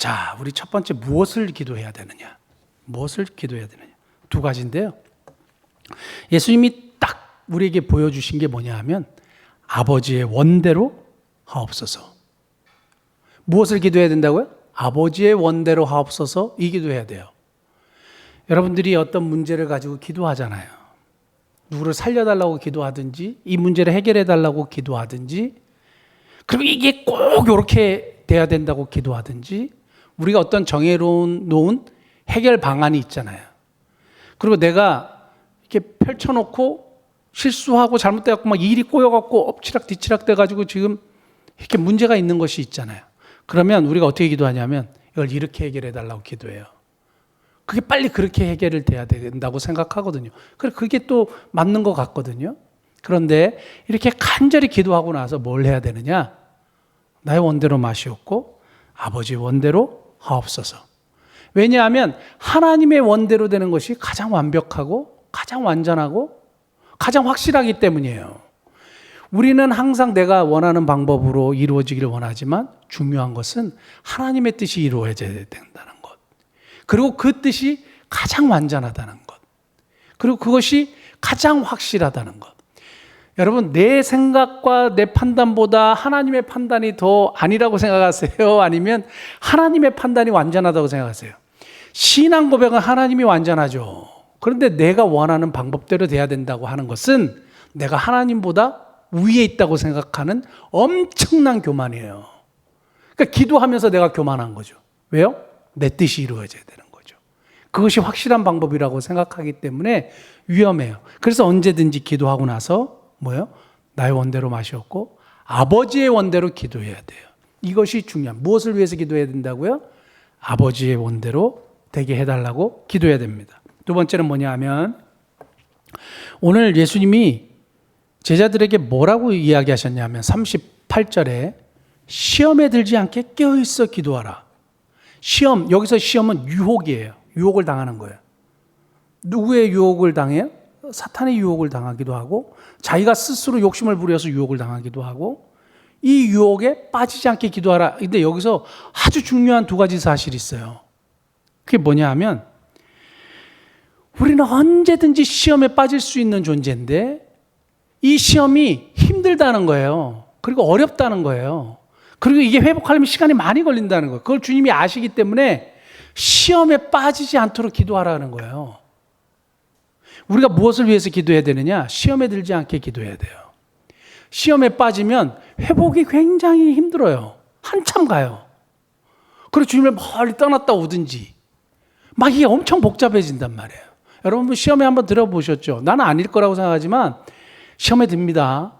자, 우리 첫 번째 무엇을 기도해야 되느냐? 무엇을 기도해야 되느냐? 두 가지인데요. 예수님이 딱 우리에게 보여주신 게 뭐냐 하면 아버지의 원대로 하옵소서. 무엇을 기도해야 된다고요? 아버지의 원대로 하옵소서, 이 기도해야 돼요. 여러분들이 어떤 문제를 가지고 기도하잖아요. 누구를 살려달라고 기도하든지 이 문제를 해결해달라고 기도하든지 그리고 이게 꼭 이렇게 돼야 된다고 기도하든지 우리가 어떤 정해놓은 해결 방안이 있잖아요. 그리고 내가 이렇게 펼쳐놓고 실수하고 잘못돼갖고 막 일이 꼬여갖고 엎치락 뒤치락 돼가지고 지금 이렇게 문제가 있는 것이 있잖아요. 그러면 우리가 어떻게 기도하냐면 이걸 이렇게 해결해달라고 기도해요. 그게 빨리 그렇게 해결을 돼야 된다고 생각하거든요. 그게 또 맞는 것 같거든요. 그런데 이렇게 간절히 기도하고 나서 뭘 해야 되느냐? 나의 원대로 마시옵고 아버지의 원대로 하옵소서. 왜냐하면 하나님의 원대로 되는 것이 가장 완벽하고 가장 완전하고 가장 확실하기 때문이에요. 우리는 항상 내가 원하는 방법으로 이루어지기를 원하지만 중요한 것은 하나님의 뜻이 이루어져야 된다는 것. 그리고 그 뜻이 가장 완전하다는 것. 그리고 그것이 가장 확실하다는 것. 여러분, 내 생각과 내 판단보다 하나님의 판단이 더 아니라고 생각하세요? 아니면 하나님의 판단이 완전하다고 생각하세요? 신앙 고백은 하나님이 완전하죠. 그런데 내가 원하는 방법대로 돼야 된다고 하는 것은 내가 하나님보다 위에 있다고 생각하는 엄청난 교만이에요. 그러니까 기도하면서 내가 교만한 거죠. 왜요? 내 뜻이 이루어져야 되는 거죠. 그것이 확실한 방법이라고 생각하기 때문에 위험해요. 그래서 언제든지 기도하고 나서 뭐예요? 나의 원대로 마시옵고 아버지의 원대로 기도해야 돼요. 이것이 중요한. 무엇을 위해서 기도해야 된다고요? 아버지의 원대로 되게 해달라고 기도해야 됩니다. 두 번째는 뭐냐 하면 오늘 예수님이 제자들에게 뭐라고 이야기하셨냐면 38절에 시험에 들지 않게 깨어있어 기도하라. 시험, 여기서 시험은 유혹이에요. 유혹을 당하는 거예요. 누구의 유혹을 당해요? 사탄의 유혹을 당하기도 하고 자기가 스스로 욕심을 부려서 유혹을 당하기도 하고 이 유혹에 빠지지 않게 기도하라. 근데 여기서 아주 중요한 두 가지 사실이 있어요. 그게 뭐냐 하면 우리는 언제든지 시험에 빠질 수 있는 존재인데 이 시험이 힘들다는 거예요. 그리고 어렵다는 거예요. 그리고 이게 회복하려면 시간이 많이 걸린다는 거예요. 그걸 주님이 아시기 때문에 시험에 빠지지 않도록 기도하라는 거예요. 우리가 무엇을 위해서 기도해야 되느냐? 시험에 들지 않게 기도해야 돼요. 시험에 빠지면 회복이 굉장히 힘들어요. 한참 가요. 그리고 주님을 멀리 떠났다 오든지 막 이게 엄청 복잡해진단 말이에요. 여러분 시험에 한번 들어보셨죠? 나는 아닐 거라고 생각하지만 시험에 듭니다.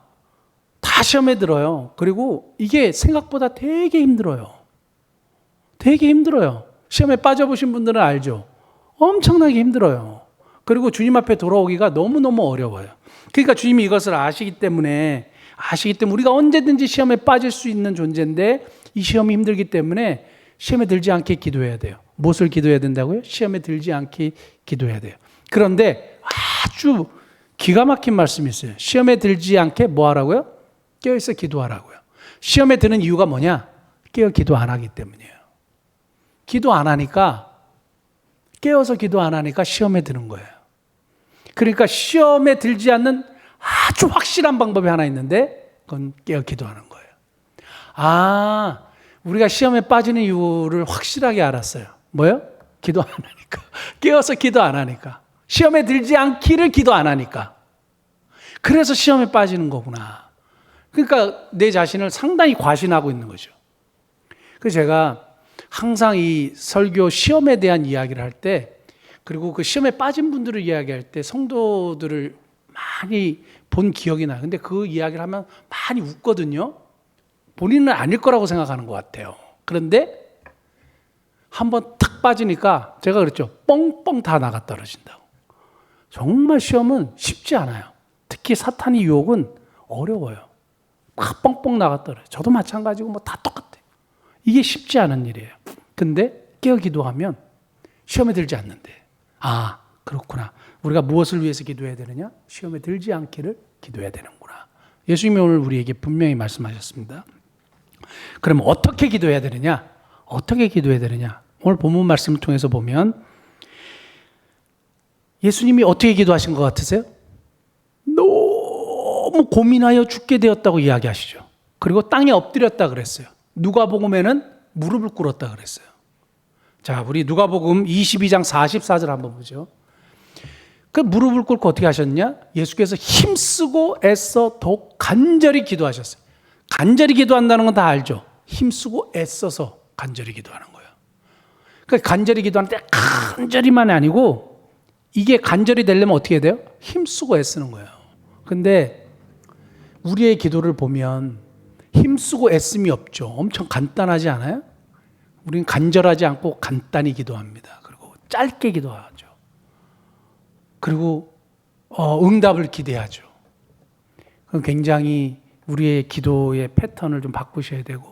다 시험에 들어요. 그리고 이게 생각보다 되게 힘들어요. 되게 힘들어요. 시험에 빠져보신 분들은 알죠? 엄청나게 힘들어요. 그리고 주님 앞에 돌아오기가 너무너무 어려워요. 그러니까 주님이 이것을 아시기 때문에 우리가 언제든지 시험에 빠질 수 있는 존재인데 이 시험이 힘들기 때문에 시험에 들지 않게 기도해야 돼요. 무엇을 기도해야 된다고요? 시험에 들지 않게 기도해야 돼요. 그런데 아주 기가 막힌 말씀이 있어요. 시험에 들지 않게 뭐 하라고요? 깨어있어 기도하라고요. 시험에 드는 이유가 뭐냐? 깨어 기도 안 하기 때문이에요. 기도 안 하니까 깨어서 기도 안 하니까 시험에 드는 거예요. 그러니까 시험에 들지 않는 아주 확실한 방법이 하나 있는데 그건 깨어 기도하는 거예요. 아, 우리가 시험에 빠지는 이유를 확실하게 알았어요. 뭐요? 기도 안 하니까. 깨어서 기도 안 하니까. 시험에 들지 않기를 기도 안 하니까. 그래서 시험에 빠지는 거구나. 그러니까 내 자신을 상당히 과신하고 있는 거죠. 그래서 제가 항상 이 설교 시험에 대한 이야기를 할 때 그리고 그 시험에 빠진 분들을 이야기할 때 성도들을 많이 본 기억이 나요. 근데 그 이야기를 하면 많이 웃거든요. 본인은 아닐 거라고 생각하는 것 같아요. 그런데 한번 탁 빠지니까 제가 그랬죠. 뻥뻥 다 나가 떨어진다고. 정말 시험은 쉽지 않아요. 특히 사탄의 유혹은 어려워요. 막 뻥뻥 나가 떨어져요. 저도 마찬가지고 뭐 다 똑같아요. 이게 쉽지 않은 일이에요. 근데 깨어 기도하면 시험에 들지 않는데 아, 그렇구나. 우리가 무엇을 위해서 기도해야 되느냐? 시험에 들지 않기를 기도해야 되는구나. 예수님이 오늘 우리에게 분명히 말씀하셨습니다. 그럼 어떻게 기도해야 되느냐? 어떻게 기도해야 되느냐? 오늘 본문 말씀을 통해서 보면 예수님이 어떻게 기도하신 것 같으세요? 너무 고민하여 죽게 되었다고 이야기하시죠. 그리고 땅에 엎드렸다 그랬어요. 누가복음에는 무릎을 꿇었다 그랬어요. 자, 우리 누가복음 22장 44절 한번 보죠. 그 무릎을 꿇고 어떻게 하셨냐? 예수께서 힘쓰고 애써 더욱 간절히 기도하셨어요. 간절히 기도한다는 건 다 알죠. 힘쓰고 애써서 간절히 기도하는 거예요. 그러니까 간절히 기도하는데 간절히만이 아니고 이게 간절히 되려면 어떻게 돼요? 힘쓰고 애쓰는 거예요. 근데 우리의 기도를 보면 힘쓰고 애씀이 없죠. 엄청 간단하지 않아요? 우리는 간절하지 않고 간단히 기도합니다. 그리고 짧게 기도하죠. 그리고 응답을 기대하죠. 그럼 굉장히 우리의 기도의 패턴을 좀 바꾸셔야 되고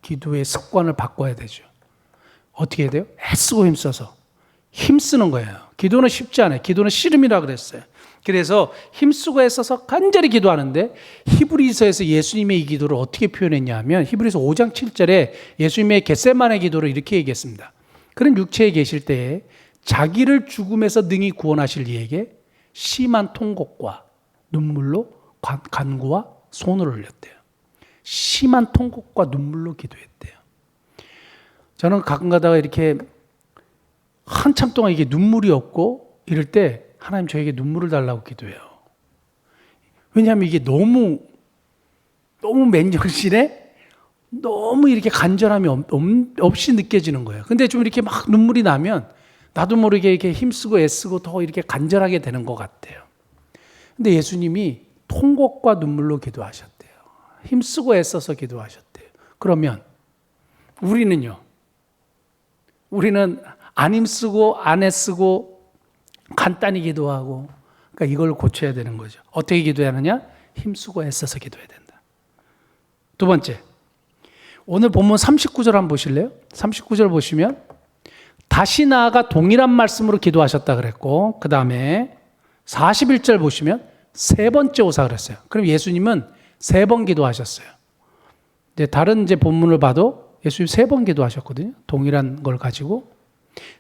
기도의 습관을 바꿔야 되죠. 어떻게 해야 돼요? 애쓰고 힘써서. 힘쓰는 거예요. 기도는 쉽지 않아요. 기도는 씨름이라 그랬어요. 그래서 힘쓰고 애써서 간절히 기도하는데 히브리서에서 예수님의 이 기도를 어떻게 표현했냐 하면 히브리서 5장 7절에 예수님의 겟세마네 기도를 이렇게 얘기했습니다. 그런 육체에 계실 때에 자기를 죽음에서 능히 구원하실 이에게 심한 통곡과 눈물로 간구와 손을 흘렸대요. 심한 통곡과 눈물로 기도했대요. 저는 가끔 가다가 이렇게 한참 동안 이게 눈물이 없고 이럴 때 하나님 저에게 눈물을 달라고 기도해요. 왜냐하면 이게 너무 맨정신에 너무 이렇게 간절함이 없이 느껴지는 거예요. 근데 좀 이렇게 막 눈물이 나면 나도 모르게 이렇게 힘쓰고 애쓰고 더 이렇게 간절하게 되는 것 같아요. 근데 예수님이 통곡과 눈물로 기도하셨대요. 힘쓰고 애써서 기도하셨대요. 그러면 우리는요? 우리는 안 힘쓰고 안 애쓰고 간단히 기도하고 그러니까 이걸 고쳐야 되는 거죠. 어떻게 기도해야 하느냐? 힘쓰고 애써서 기도해야 된다. 두 번째, 오늘 본문 39절 한번 보실래요? 39절 보시면 다시 나아가 동일한 말씀으로 기도하셨다 그랬고 그 다음에 41절 보시면 세 번째 오사 그랬어요. 그럼 예수님은 세 번 기도하셨어요. 다른 본문을 봐도 예수님 세 번 기도하셨거든요. 동일한 걸 가지고.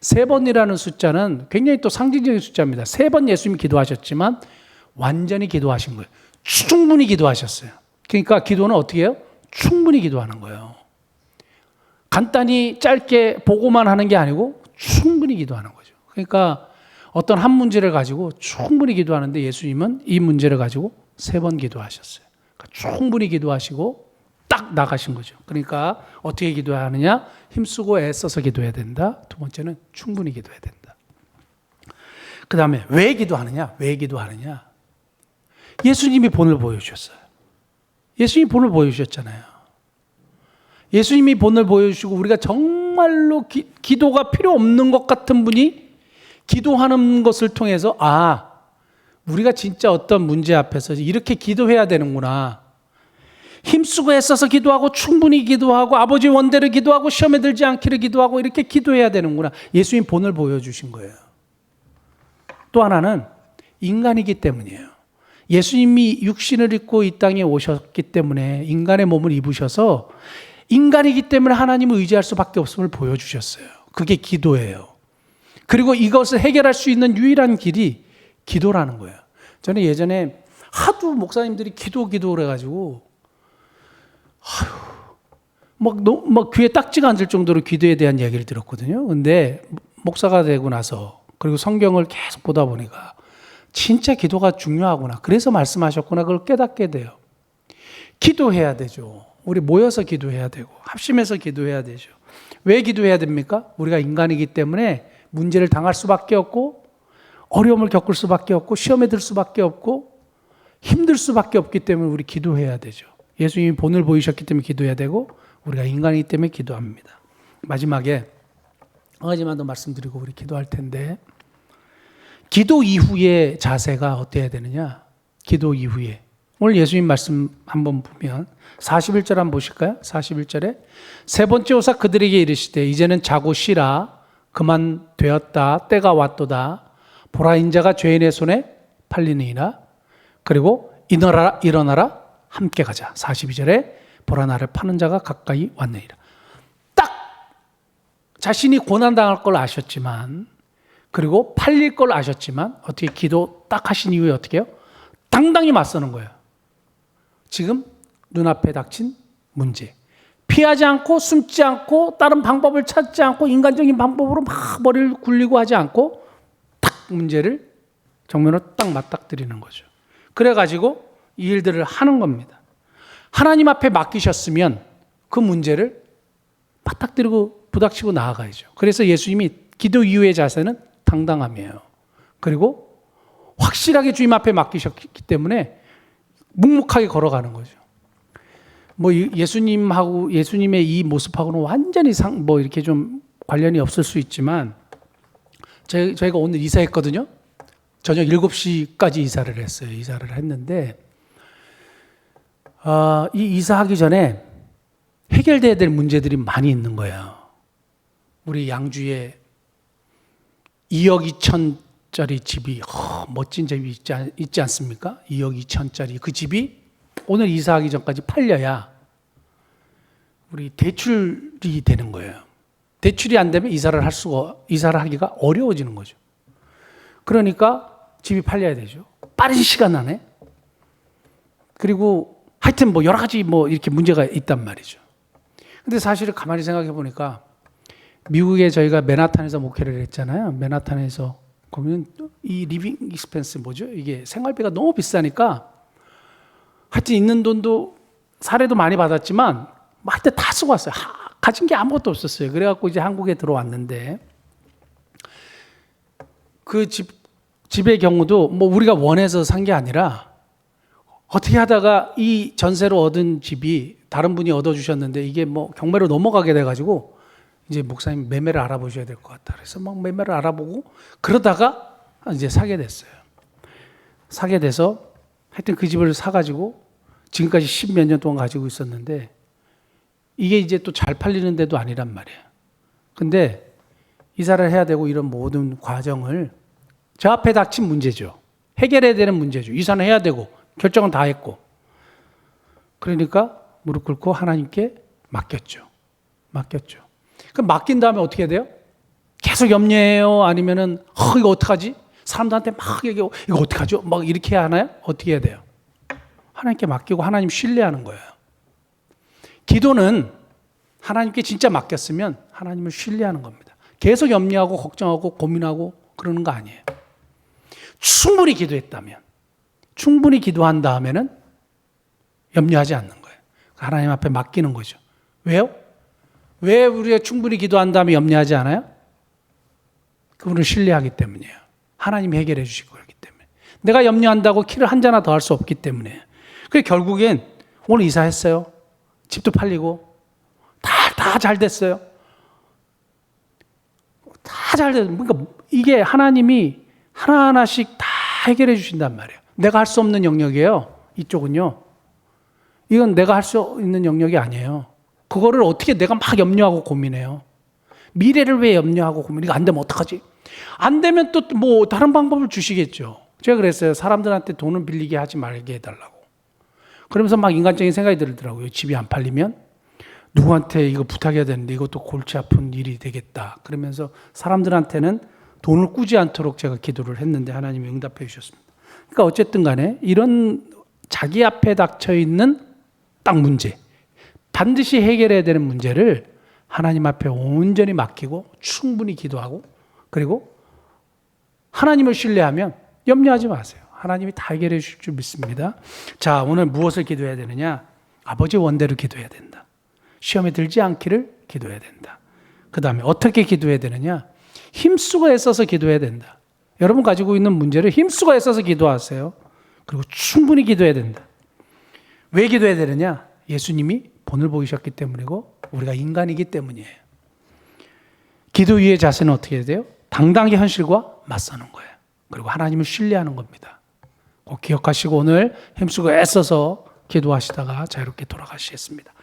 세 번이라는 숫자는 굉장히 또 상징적인 숫자입니다. 세 번 예수님이 기도하셨지만 완전히 기도하신 거예요. 충분히 기도하셨어요. 그러니까 기도는 어떻게 해요? 충분히 기도하는 거예요. 간단히 짧게 보고만 하는 게 아니고 충분히 기도하는 거죠. 그러니까 어떤 한 문제를 가지고 충분히 기도하는데 예수님은 이 문제를 가지고 세 번 기도하셨어요. 그러니까 충분히 기도하시고 딱 나가신 거죠. 그러니까 어떻게 기도해야 하느냐? 힘쓰고 애써서 기도해야 된다. 두 번째는 충분히 기도해야 된다. 그 다음에 왜 기도하느냐? 왜 기도하느냐? 예수님이 본을 보여주셨어요. 예수님이 본을 보여주셨잖아요. 예수님이 본을 보여주시고 우리가 정말로 기도가 필요 없는 것 같은 분이 기도하는 것을 통해서 우리가 진짜 어떤 문제 앞에서 이렇게 기도해야 되는구나. 힘쓰고 애써서 기도하고 충분히 기도하고 아버지 원대로 기도하고 시험에 들지 않기를 기도하고 이렇게 기도해야 되는구나. 예수님 본을 보여주신 거예요. 또 하나는 인간이기 때문이에요. 예수님이 육신을 입고 이 땅에 오셨기 때문에 인간의 몸을 입으셔서 인간이기 때문에 하나님을 의지할 수밖에 없음을 보여주셨어요. 그게 기도예요. 그리고 이것을 해결할 수 있는 유일한 길이 기도라는 거예요. 저는 예전에 하도 목사님들이 기도를 해가지고 막 귀에 딱지가 앉을 정도로 기도에 대한 이야기를 들었거든요. 근데 목사가 되고 나서 그리고 성경을 계속 보다 보니까 진짜 기도가 중요하구나. 그래서 말씀하셨구나. 그걸 깨닫게 돼요. 기도해야 되죠. 우리 모여서 기도해야 되고 합심해서 기도해야 되죠. 왜 기도해야 됩니까? 우리가 인간이기 때문에 문제를 당할 수밖에 없고 어려움을 겪을 수밖에 없고 시험에 들 수밖에 없고 힘들 수밖에 없기 때문에 우리 기도해야 되죠. 예수님이 본을 보이셨기 때문에 기도해야 되고 우리가 인간이기 때문에 기도합니다. 마지막에 한 가지만 더 말씀드리고 우리 기도할 텐데 기도 이후의 자세가 어때야 되느냐? 기도 이후에 오늘 예수님 말씀 한번 보면 41절 한번 보실까요? 41절에 세 번째 오사 그들에게 이르시되 이제는 자고 쉬라 그만 되었다 때가 왔도다 보라 인자가 죄인의 손에 팔리느니라 그리고 일어나라 함께 가자. 42절에 보라 나를 파는 자가 가까이 왔느니라. 딱 자신이 고난당할 걸 아셨지만, 그리고 팔릴 걸 아셨지만 어떻게 기도 딱 하신 이후에 어떻게 해요? 당당히 맞서는 거예요. 지금 눈앞에 닥친 문제. 피하지 않고 숨지 않고 다른 방법을 찾지 않고 인간적인 방법으로 막 머리를 굴리고 하지 않고 딱 문제를 정면으로 딱 맞닥뜨리는 거죠. 그래가지고 이 일들을 하는 겁니다. 하나님 앞에 맡기셨으면 그 문제를 맞닥뜨리고 부닥치고 나아가야죠. 그래서 예수님이 기도 이후의 자세는 당당함이에요. 그리고 확실하게 주님 앞에 맡기셨기 때문에 묵묵하게 걸어가는 거죠. 뭐 예수님하고 예수님의 이 모습하고는 완전히 이렇게 좀 관련이 없을 수 있지만 저희가 오늘 이사했거든요. 저녁 7시까지 이사를 했어요. 이사를 했는데 이 이사하기 전에 해결돼야 될 문제들이 많이 있는 거예요. 우리 양주에 2억 2천짜리 집이 멋진 집이 있지 않습니까? 2억 2천짜리 그 집이 오늘 이사하기 전까지 팔려야 우리 대출이 되는 거예요. 대출이 안 되면 이사를 하기가 어려워지는 거죠. 그러니까 집이 팔려야 되죠. 빠른 시간 안에. 그리고 하여튼 뭐 여러 가지 뭐 이렇게 문제가 있단 말이죠. 근데 사실은 가만히 생각해 보니까 미국에 저희가 맨하탄에서 목회를 했잖아요. 맨하탄에서 그러면 이 리빙 익스펜스 뭐죠? 이게 생활비가 너무 비싸니까 하여튼 있는 돈도 사례도 많이 받았지만 하여튼 다 쓰고 왔어요. 가진 게 아무것도 없었어요. 그래갖고 이제 한국에 들어왔는데 그 집의 경우도 뭐 우리가 원해서 산 게 아니라 어떻게 하다가 이 전세로 얻은 집이 다른 분이 얻어주셨는데 이게 뭐 경매로 넘어가게 돼가지고 이제 목사님 매매를 알아보셔야 될 것 같다. 그래서 막 매매를 알아보고 그러다가 이제 사게 됐어요. 사게 돼서 하여튼 그 집을 사가지고 지금까지 10몇 년 동안 가지고 있었는데 이게 이제 또 잘 팔리는 데도 아니란 말이에요. 근데 이사를 해야 되고 이런 모든 과정을 저 앞에 닥친 문제죠. 해결해야 되는 문제죠. 이사는 해야 되고 결정은 다 했고 그러니까 무릎 꿇고 하나님께 맡겼죠. 그럼 맡긴 다음에 어떻게 해야 돼요? 계속 염려해요? 아니면은 이거 어떡하지? 사람들한테 막 얘기하고 이거 어떡하죠? 막 이렇게 해야 하나요? 어떻게 해야 돼요? 하나님께 맡기고 하나님 신뢰하는 거예요. 기도는 하나님께 진짜 맡겼으면 하나님을 신뢰하는 겁니다. 계속 염려하고 걱정하고 고민하고 그러는 거 아니에요. 충분히 기도했다면, 충분히 기도한 다음에는 염려하지 않는 거예요. 하나님 앞에 맡기는 거죠. 왜요? 왜 우리가 충분히 기도한 다음에 염려하지 않아요? 그분을 신뢰하기 때문이에요. 하나님이 해결해 주실 거기 때문에. 내가 염려한다고 키를 한 자나 더 할 수 없기 때문에. 그래서 결국엔 오늘 이사했어요. 집도 팔리고 다 잘 됐어요. 다 잘 됐어요. 그러니까 이게 하나님이 하나하나씩 다 해결해 주신단 말이에요. 내가 할 수 없는 영역이에요. 이쪽은요. 이건 내가 할 수 있는 영역이 아니에요. 그거를 어떻게 내가 막 염려하고 고민해요. 미래를 왜 염려하고 고민해? 이거 안 되면 어떡하지? 안 되면 또 뭐 다른 방법을 주시겠죠. 제가 그랬어요. 사람들한테 돈을 빌리게 하지 말게 해달라고. 그러면서 막 인간적인 생각이 들더라고요. 집이 안 팔리면 누구한테 이거 부탁해야 되는데 이것도 골치 아픈 일이 되겠다. 그러면서 사람들한테는 돈을 꾸지 않도록 제가 기도를 했는데 하나님이 응답해 주셨습니다. 그러니까 어쨌든 간에 이런 자기 앞에 닥쳐 있는 딱 문제, 반드시 해결해야 되는 문제를 하나님 앞에 온전히 맡기고 충분히 기도하고 그리고 하나님을 신뢰하면 염려하지 마세요. 하나님이 다 해결해 주실 줄 믿습니다. 자, 오늘 무엇을 기도해야 되느냐? 아버지 원대로 기도해야 된다. 시험에 들지 않기를 기도해야 된다. 그 다음에 어떻게 기도해야 되느냐? 힘쓰고 애써서 기도해야 된다. 여러분 가지고 있는 문제를 힘쓰고 애써서 기도하세요. 그리고 충분히 기도해야 된다. 왜 기도해야 되느냐? 예수님이 본을 보이셨기 때문이고 우리가 인간이기 때문이에요. 기도 위의 자세는 어떻게 해야 돼요? 당당히 현실과 맞서는 거예요. 그리고 하나님을 신뢰하는 겁니다. 꼭 기억하시고 오늘 힘쓰고 애써서 기도하시다가 자유롭게 돌아가시겠습니다.